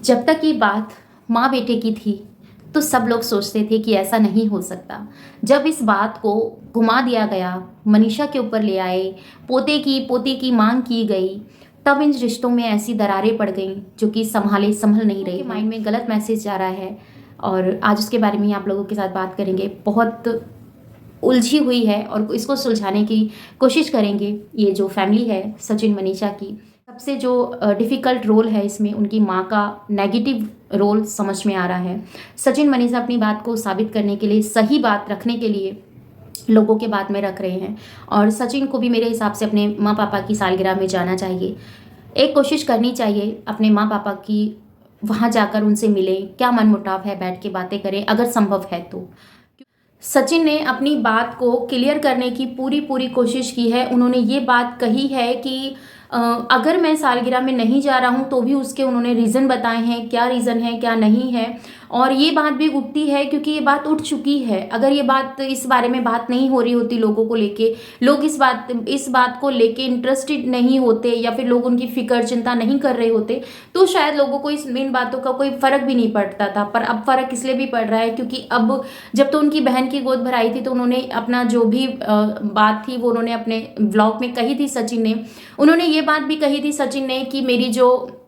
जब तक ये बात माँ बेटे की थी तो सब लोग सोचते थे कि ऐसा नहीं हो सकता। जब इस बात को घुमा दिया गया, मनीषा के ऊपर ले आए, पोते की मांग की गई, तब इन रिश्तों में ऐसी दरारें पड़ गईं जो कि संभल नहीं रही। माइंड में गलत मैसेज जा रहा है और आज उसके बारे में ही आप लोगों के साथ बात करेंगे। बहुत उलझी हुई है और इसको सुलझाने की कोशिश करेंगे। ये जो फैमिली है सचिन मनीषा की, सबसे जो डिफ़िकल्ट रोल है इसमें उनकी माँ का नेगेटिव रोल समझ में आ रहा है। सचिन मनीषा अपनी बात को साबित करने के लिए, सही बात रखने के लिए लोगों के बात में रख रहे हैं और सचिन को भी मेरे हिसाब से अपने माँ पापा की सालगिरह में जाना चाहिए। एक कोशिश करनी चाहिए अपने माँ पापा की, वहाँ जाकर उनसे मिलें, क्या मनमुटाव है बैठ के बातें करें अगर संभव है तो। सचिन ने अपनी बात को क्लियर करने की पूरी कोशिश की है। उन्होंने ये बात कही है कि अगर मैं सालगिरह में नहीं जा रहा हूँ तो भी उसके उन्होंने रीज़न बताए हैं, क्या रीज़न है क्या नहीं है। और ये बात भी उठती है क्योंकि ये बात उठ चुकी है। अगर ये बात, इस बारे में बात नहीं हो रही होती लोगों को लेके, लोग इस बात को लेके इंटरेस्टेड नहीं होते या फिर लोग उनकी फिक्र चिंता नहीं कर रहे होते, तो शायद लोगों को इन बातों का कोई फ़र्क भी नहीं पड़ता था। पर अब फ़र्क इसलिए भी पड़ रहा है क्योंकि अब जब तो उनकी बहन की गोद भराई थी तो उन्होंने अपना जो भी बात थी वो उन्होंने अपने व्लॉग में कही थी। सचिन ने, उन्होंने ये बात भी कही थी सचिन ने कि मेरी जो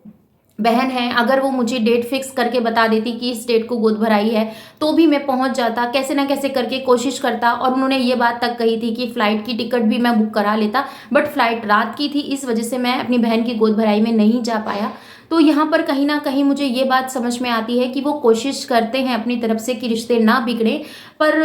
बहन है अगर वो मुझे डेट फिक्स करके बता देती कि इस डेट को गोद भराई है तो भी मैं पहुंच जाता, कैसे ना कैसे करके कोशिश करता। और उन्होंने ये बात तक कही थी कि फ़्लाइट की टिकट भी मैं बुक करा लेता, बट फ़्लाइट रात की थी, इस वजह से मैं अपनी बहन की गोद भराई में नहीं जा पाया। तो यहाँ पर कहीं ना कहीं मुझे ये बात समझ में आती है कि वो कोशिश करते हैं अपनी तरफ से कि रिश्ते ना बिगड़े, पर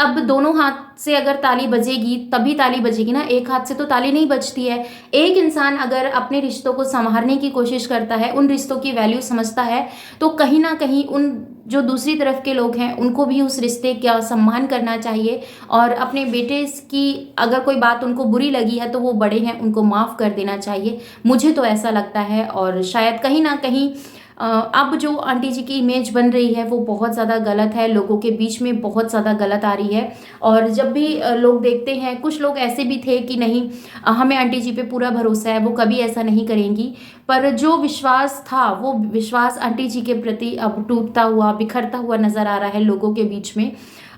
अब दोनों हाथ से अगर ताली बजेगी तभी ताली बजेगी ना, एक हाथ से तो ताली नहीं बजती है। एक इंसान अगर अपने रिश्तों को संवारने की कोशिश करता है, उन रिश्तों की वैल्यू समझता है, तो कहीं ना कहीं उन जो दूसरी तरफ के लोग हैं उनको भी उस रिश्ते का सम्मान करना चाहिए। और अपने बेटे की अगर कोई बात उनको बुरी लगी है तो वो बड़े हैं, उनको माफ़ कर देना चाहिए, मुझे तो ऐसा लगता है। और शायद कहीं ना कहीं अब जो आंटी जी की इमेज बन रही है वो बहुत ज़्यादा गलत है, लोगों के बीच में बहुत ज़्यादा गलत आ रही है। और जब भी लोग देखते हैं, कुछ लोग ऐसे भी थे कि नहीं हमें आंटी जी पे पूरा भरोसा है, वो कभी ऐसा नहीं करेंगी, पर जो विश्वास था वो विश्वास आंटी जी के प्रति अब टूटता हुआ, बिखरता हुआ नज़र आ रहा है लोगों के बीच में।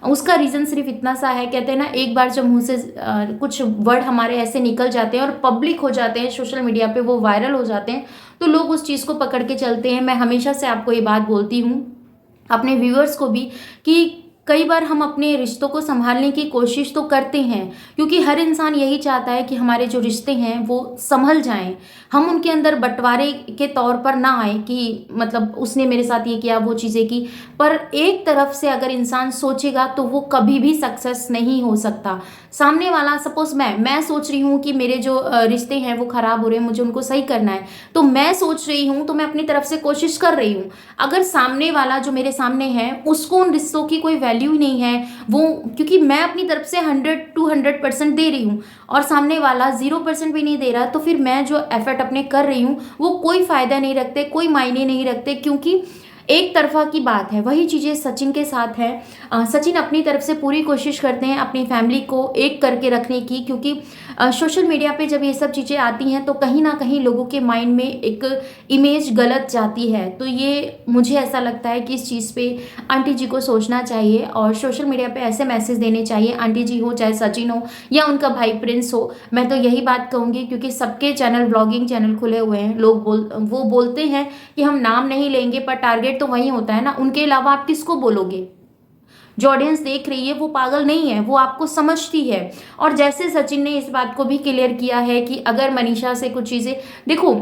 उसका रीज़न सिर्फ इतना सा है, कहते हैं ना एक बार जब मुँह से कुछ वर्ड हमारे ऐसे निकल जाते हैं और पब्लिक हो जाते हैं, सोशल मीडिया पे वो वायरल हो जाते हैं, तो लोग उस चीज़ को पकड़ के चलते हैं। मैं हमेशा से आपको ये बात बोलती हूँ, अपने व्यूअर्स को भी, कि कई बार हम अपने रिश्तों को संभालने की कोशिश तो करते हैं क्योंकि हर इंसान यही चाहता है कि हमारे जो रिश्ते हैं वो संभल जाएं, हम उनके अंदर बंटवारे के तौर पर ना आए कि मतलब उसने मेरे साथ ये किया वो चीज़ें की। पर एक तरफ से अगर इंसान सोचेगा तो वो कभी भी सक्सेस नहीं हो सकता। सामने वाला, सपोज मैं सोच रही हूँ कि मेरे जो रिश्ते हैं वो ख़राब हो रहे हैं, मुझे उनको सही करना है, तो मैं सोच रही हूँ तो मैं अपनी तरफ से कोशिश कर रही हूँ। अगर सामने वाला जो मेरे सामने है उसको उन रिश्तों की कोई वैल्यू ही नहीं है, वो क्योंकि मैं अपनी तरफ से 100% दे रही हूँ और सामने वाला 0% भी नहीं दे रहा, तो फिर मैं जो एफर्ट अपने कर रही हूँ वो कोई फ़ायदा नहीं रखते, कोई मायने नहीं रखते, क्योंकि एक तरफा की बात है। वही चीज़ें सचिन के साथ है। सचिन अपनी तरफ से पूरी कोशिश करते हैं अपनी फैमिली को एक करके रखने की, क्योंकि सोशल मीडिया पे जब ये सब चीज़ें आती हैं तो कहीं ना कहीं लोगों के माइंड में एक इमेज गलत जाती है। तो ये मुझे ऐसा लगता है कि इस चीज़ पे आंटी जी को सोचना चाहिए और सोशल मीडिया पे ऐसे मैसेज देने चाहिए, आंटी जी हो चाहे सचिन हो या उनका भाई प्रिंस हो। मैं तो यही बात कहूँगी क्योंकि सबके चैनल, व्लॉगिंग चैनल खुले हुए हैं, लोग वो बोलते हैं कि हम नाम नहीं लेंगे, पर टारगेट तो वही होता है ना, उनके अलावा आप किसको बोलोगे। जो ऑडियंस देख रही है वो पागल नहीं है, वो आपको समझती है। और जैसे सचिन ने इस बात को भी क्लियर किया है कि अगर मनीषा से कुछ चीज़ें, देखो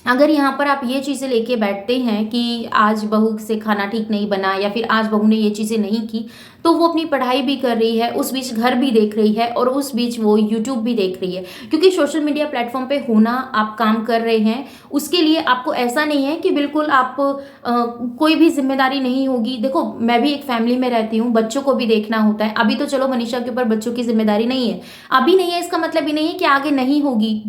अगर यहाँ पर आप ये चीज़ें लेके बैठते हैं कि आज बहू से खाना ठीक नहीं बना या फिर आज बहू ने ये चीज़ें नहीं की, तो वो अपनी पढ़ाई भी कर रही है, उस बीच घर भी देख रही है और उस बीच वो यूट्यूब भी देख रही है। क्योंकि सोशल मीडिया प्लेटफॉर्म पे होना, आप काम कर रहे हैं, उसके लिए आपको ऐसा नहीं है कि बिल्कुल आप कोई भी जिम्मेदारी नहीं होगी। देखो मैं भी एक फैमिली में रहती हूँ, बच्चों को भी देखना होता है। अभी तो चलो मनीषा के ऊपर बच्चों की जिम्मेदारी नहीं है, अभी नहीं है, इसका मतलब ये नहीं है कि आगे नहीं होगी।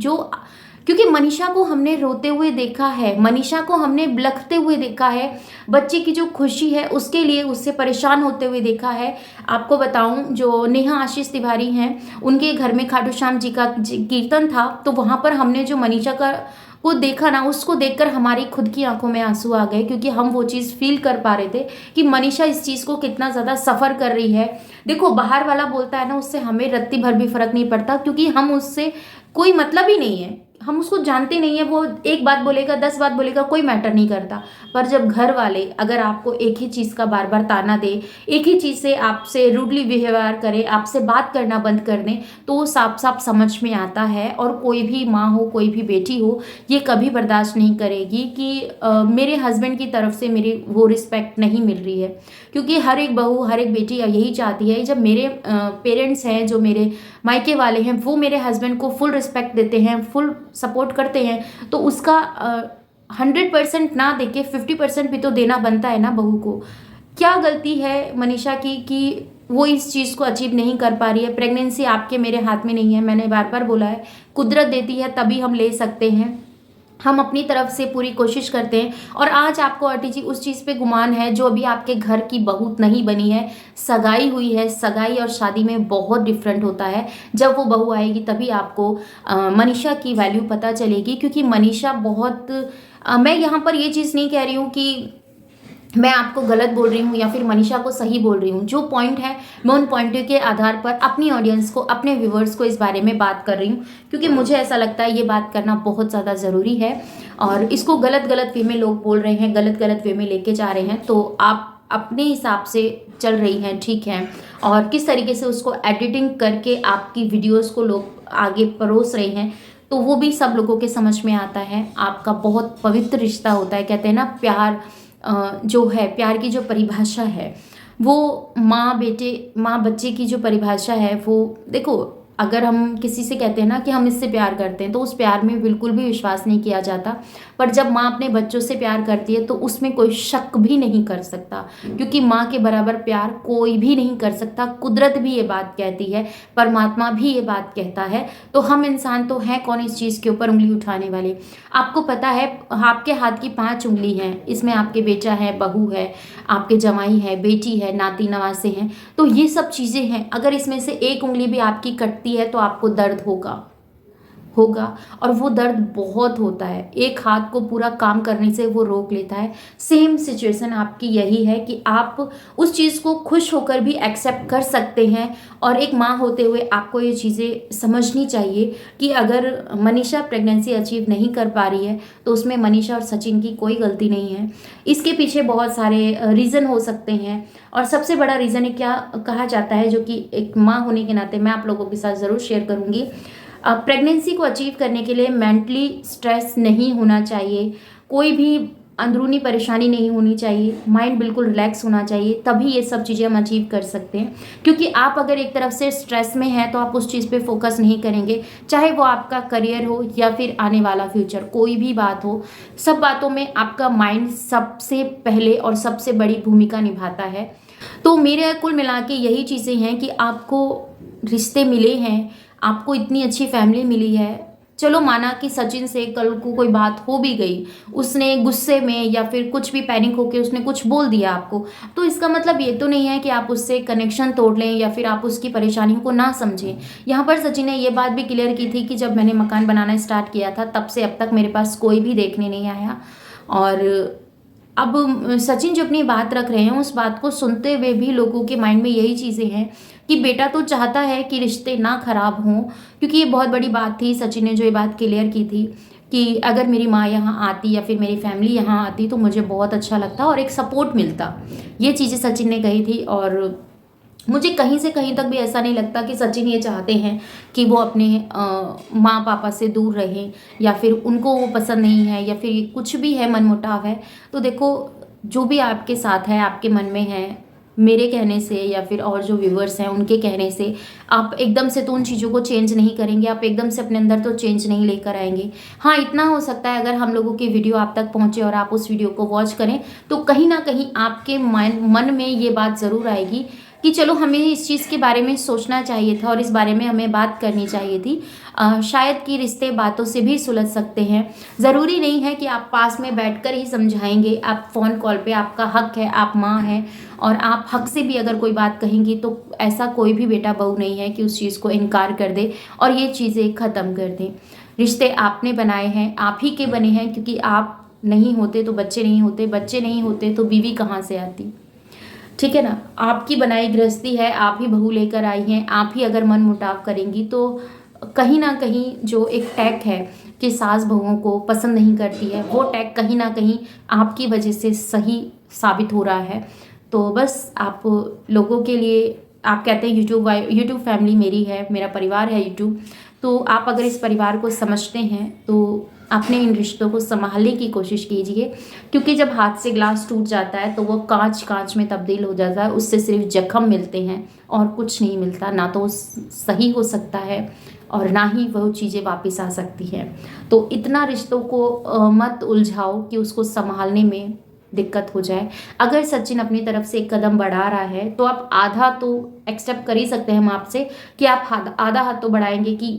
क्योंकि मनीषा को हमने रोते हुए देखा है, मनीषा को हमने बिलखते हुए देखा है, बच्चे की जो खुशी है उसके लिए उससे परेशान होते हुए देखा है। आपको बताऊं, जो नेहा आशीष तिवारी हैं, उनके घर में खाटू श्याम जी का कीर्तन था, तो वहाँ पर हमने जो मनीषा का वो देखा ना, उसको देखकर हमारी खुद की आंखों में आंसू आ गए, क्योंकि हम वो चीज़ फील कर पा रहे थे कि मनीषा इस चीज़ को कितना ज़्यादा सफ़र कर रही है। देखो, बाहर वाला बोलता है ना, उससे हमें रत्ती भर भी फर्क नहीं पड़ता, क्योंकि हम उससे कोई मतलब ही नहीं है, हम उसको जानते नहीं है। वो एक बात बोलेगा, 10 बात बोलेगा, कोई मैटर नहीं करता। पर जब घर वाले अगर आपको एक ही चीज़ का बार बार ताना दे, एक ही चीज़ से आपसे रूडली व्यवहार करे, आपसे बात करना बंद कर दें, तो वो साफ साफ समझ में आता है। और कोई भी माँ हो, कोई भी बेटी हो, ये कभी बर्दाश्त नहीं करेगी कि मेरे हस्बैंड की तरफ से मेरी वो रिस्पेक्ट नहीं मिल रही है। क्योंकि हर एक बहू, हर एक बेटी यही चाहती है, जब मेरे पेरेंट्स हैं, जो मेरे मायके वाले हैं, वो मेरे हस्बैंड को फुल रिस्पेक्ट देते हैं, फुल सपोर्ट करते हैं, तो उसका 100% ना देके 50% भी तो देना बनता है ना बहू को। क्या गलती है मनीषा की कि वो इस चीज़ को अचीव नहीं कर पा रही है? प्रेगनेंसी आपके मेरे हाथ में नहीं है, मैंने बार बार बोला है, कुदरत देती है तभी हम ले सकते हैं। हम अपनी तरफ से पूरी कोशिश करते हैं। और आज आपको आंटी जी उस चीज़ पे गुमान है जो अभी आपके घर की बहू नहीं बनी है, सगाई हुई है। सगाई और शादी में बहुत डिफरेंट होता है। जब वो बहू आएगी तभी आपको मनीषा की वैल्यू पता चलेगी, क्योंकि मनीषा बहुत मैं यहाँ पर ये चीज़ नहीं कह रही हूँ कि मैं आपको गलत बोल रही हूँ या फिर मनीषा को सही बोल रही हूँ। जो पॉइंट है मैं उन पॉइंटों के आधार पर अपनी ऑडियंस को, अपने व्यूवर्स को इस बारे में बात कर रही हूँ, क्योंकि मुझे ऐसा लगता है ये बात करना बहुत ज़्यादा ज़रूरी है। और इसको गलत गलत वे में लोग बोल रहे हैं, गलत गलत वे में लेके जा रहे हैं, तो आप अपने हिसाब से चल रही हैं, ठीक है। और किस तरीके से उसको एडिटिंग करके आपकी वीडियोज़ को लोग आगे परोस रहे हैं, तो वो भी सब लोगों के समझ में आता है। आपका बहुत पवित्र रिश्ता होता है। कहते हैं ना, प्यार जो है, प्यार की जो परिभाषा है, वो माँ बेटे, माँ बच्चे की जो परिभाषा है, वो देखो, अगर हम किसी से कहते हैं ना कि हम इससे प्यार करते हैं, तो उस प्यार में बिल्कुल भी विश्वास नहीं किया जाता। पर जब माँ अपने बच्चों से प्यार करती है तो उसमें कोई शक भी नहीं कर सकता, क्योंकि माँ के बराबर प्यार कोई भी नहीं कर सकता। कुदरत भी ये बात कहती है, परमात्मा भी ये बात कहता है। तो हम इंसान तो हैं कौन इस चीज़ के ऊपर उंगली उठाने वाले? आपको पता है, आपके हाथ की 5 उंगली हैं, इसमें आपके बेटा है, बहू है, आपके जमाई है, बेटी है, नाती नवासे हैं। तो ये सब चीज़ें हैं। अगर इसमें से एक उंगली भी आपकी कटती है तो आपको दर्द होगा, होगा। और वो दर्द बहुत होता है। एक हाथ को पूरा काम करने से वो रोक लेता है। सेम सिचुएशन आपकी यही है कि आप उस चीज़ को खुश होकर भी एक्सेप्ट कर सकते हैं। और एक माँ होते हुए आपको ये चीज़ें समझनी चाहिए कि अगर मनीषा प्रेगनेंसी अचीव नहीं कर पा रही है तो उसमें मनीषा और सचिन की कोई गलती नहीं है। इसके पीछे बहुत सारे रीज़न हो सकते हैं। और सबसे बड़ा रीज़न है, क्या कहा जाता है, जो कि एक माँ होने के नाते मैं आप लोगों के साथ ज़रूर शेयर करूँगी। प्रेगनेंसी को अचीव करने के लिए मेंटली स्ट्रेस नहीं होना चाहिए, कोई भी अंदरूनी परेशानी नहीं होनी चाहिए, माइंड बिल्कुल रिलैक्स होना चाहिए, तभी ये सब चीज़ें हम अचीव कर सकते हैं। क्योंकि आप अगर एक तरफ से स्ट्रेस में हैं तो आप उस चीज़ पे फोकस नहीं करेंगे, चाहे वो आपका करियर हो या फिर आने वाला फ्यूचर, कोई भी बात हो। सब बातों में आपका माइंड सबसे पहले और सबसे बड़ी भूमिका निभाता है। तो मेरे कुल मिला के यही चीज़ें हैं कि आपको रिश्ते मिले हैं, आपको इतनी अच्छी फैमिली मिली है। चलो, माना कि सचिन से कल को कोई बात हो भी गई, उसने गुस्से में या फिर कुछ भी पैनिक होके उसने कुछ बोल दिया आपको, तो इसका मतलब ये तो नहीं है कि आप उससे कनेक्शन तोड़ लें या फिर आप उसकी परेशानियों को ना समझें। यहाँ पर सचिन ने ये बात भी क्लियर की थी कि जब मैंने मकान बनाना स्टार्ट किया था तब से अब तक मेरे पास कोई भी देखने नहीं आया। और अब सचिन जो अपनी बात रख रहे हैं, उस बात को सुनते हुए भी लोगों के माइंड में यही चीज़ें हैं कि बेटा तो चाहता है कि रिश्ते ना खराब हों। क्योंकि ये बहुत बड़ी बात थी, सचिन ने जो ये बात क्लियर की थी कि अगर मेरी माँ यहाँ आती या फिर मेरी फैमिली यहाँ आती तो मुझे बहुत अच्छा लगता और एक सपोर्ट मिलता। ये चीज़ें सचिन ने कही थी। और मुझे कहीं से कहीं तक भी ऐसा नहीं लगता कि सचिन ये चाहते हैं कि वो अपने माँ पापा से दूर रहें या फिर उनको वो पसंद नहीं है या फिर कुछ भी है, मनमुटाव है। तो देखो, जो भी आपके साथ है, आपके मन में है, मेरे कहने से या फिर और जो व्यूवर्स हैं उनके कहने से आप एकदम से तो उन चीज़ों को चेंज नहीं करेंगे, आप एकदम से अपने अंदर तो चेंज नहीं लेकर आएंगे। हाँ, इतना हो सकता है, अगर हम लोगों की वीडियो आप तक पहुँचे और आप उस वीडियो को वॉच करें तो कहीं ना कहीं आपके मन में ये बात ज़रूर आएगी कि चलो, हमें इस चीज़ के बारे में सोचना चाहिए था और इस बारे में हमें बात करनी चाहिए थी। शायद कि रिश्ते बातों से भी सुलझ सकते हैं। ज़रूरी नहीं है कि आप पास में बैठकर ही समझाएंगे। आप फ़ोन कॉल पे, आपका हक है, आप माँ हैं और आप हक से भी अगर कोई बात कहेंगी तो ऐसा कोई भी बेटा बहू नहीं है कि उस चीज़ को इनकार कर दे और ये चीज़ें ख़त्म कर दें। रिश्ते आपने बनाए हैं, आप ही के बने हैं, क्योंकि आप नहीं होते तो बच्चे नहीं होते, बच्चे नहीं होते तो बीवी कहाँ से आती। ठीक है ना, आपकी बनाई गृहस्थी है, आप ही बहू लेकर आई हैं, आप ही अगर मन मुटाव करेंगी तो कहीं ना कहीं जो एक टैग है कि सास बहुओं को पसंद नहीं करती है, वो टैग कहीं ना कहीं आपकी वजह से सही साबित हो रहा है। तो बस आप लोगों के लिए, आप कहते हैं यूट्यूब फैमिली मेरी है, मेरा परिवार है यूट्यूब, तो आप अगर इस परिवार को समझते हैं तो अपने इन रिश्तों को संभालने की कोशिश कीजिए, क्योंकि जब हाथ से ग्लास टूट जाता है तो वो कांच कांच में तब्दील हो जाता है, उससे सिर्फ जख्म मिलते हैं और कुछ नहीं मिलता, ना तो सही हो सकता है और ना ही वह चीज़ें वापस आ सकती हैं। तो इतना रिश्तों को मत उलझाओ कि उसको संभालने में दिक्कत हो जाए। अगर सचिन अपनी तरफ से एक कदम बढ़ा रहा है तो आप आधा तो एक्सेप्ट कर ही सकते हैं हम आपसे, कि आप आधा हाथ तो बढ़ाएंगे कि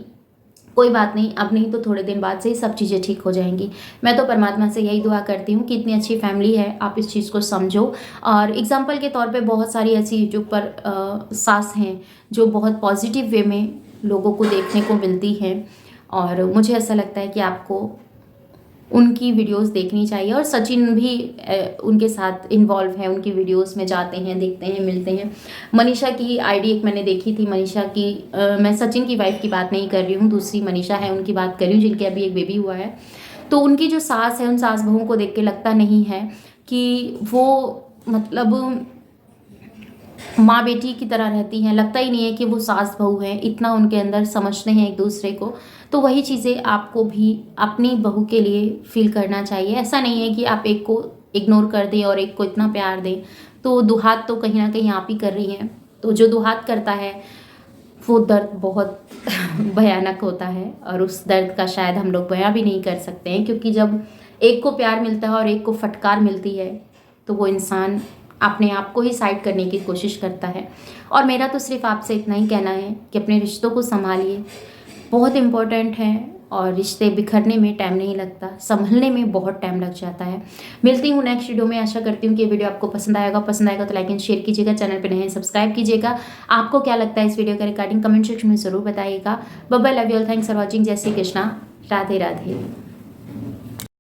कोई बात नहीं, अब नहीं तो थोड़े दिन बाद से ही सब चीज़ें ठीक हो जाएंगी। मैं तो परमात्मा से यही दुआ करती हूँ कि इतनी अच्छी फैमिली है, आप इस चीज़ को समझो। और एग्जाम्पल के तौर पे बहुत सारी ऐसी यूट्यूब पर सास हैं जो बहुत पॉजिटिव वे में लोगों को देखने को मिलती हैं, और मुझे ऐसा लगता है कि आपको उनकी वीडियोस देखनी चाहिए। और सचिन भी उनके साथ इन्वॉल्व है, उनकी वीडियोस में जाते हैं, देखते हैं, मिलते हैं। मनीषा की आईडी एक मैंने देखी थी, मनीषा की मैं सचिन की वाइफ की बात नहीं कर रही हूँ, दूसरी मनीषा है उनकी बात कर रही हूँ, जिनके अभी एक बेबी हुआ है। तो उनकी जो सास है, उन सास बहुओं को देख के लगता नहीं है कि वो मतलब माँ बेटी की तरह रहती हैं, लगता ही नहीं है कि वो सास बहू हैं, इतना उनके अंदर समझते हैं एक दूसरे को। तो वही चीज़ें आपको भी अपनी बहू के लिए फील करना चाहिए। ऐसा नहीं है कि आप एक को इग्नोर कर दें और एक को इतना प्यार दें, तो दुहात तो कहीं ना कहीं आप ही कर रही हैं। तो जो दुहात करता है वो दर्द बहुत भयानक होता है, और उस दर्द का शायद हम लोग बयां भी नहीं कर सकते हैं, क्योंकि जब एक को प्यार मिलता है और एक को फटकार मिलती है तो वो इंसान अपने आप को ही साइड करने की कोशिश करता है। और मेरा तो सिर्फ आपसे इतना ही कहना है कि अपने रिश्तों को संभालिए, बहुत इम्पोर्टेंट है, और रिश्ते बिखरने में टाइम नहीं लगता, संभलने में बहुत टाइम लग जाता है। मिलती हूँ नेक्स्ट वीडियो में। आशा करती हूँ कि ये वीडियो आपको पसंद आएगा तो लाइक एंड शेयर कीजिएगा, चैनल पर नए हैं सब्सक्राइब कीजिएगा। आपको क्या लगता है इस वीडियो के रिगार्डिंग कमेंट सेक्शन में ज़रूर बताइएगा। Bye bye, love you all, thanks for watching, जय श्री कृष्णा, राधे राधे।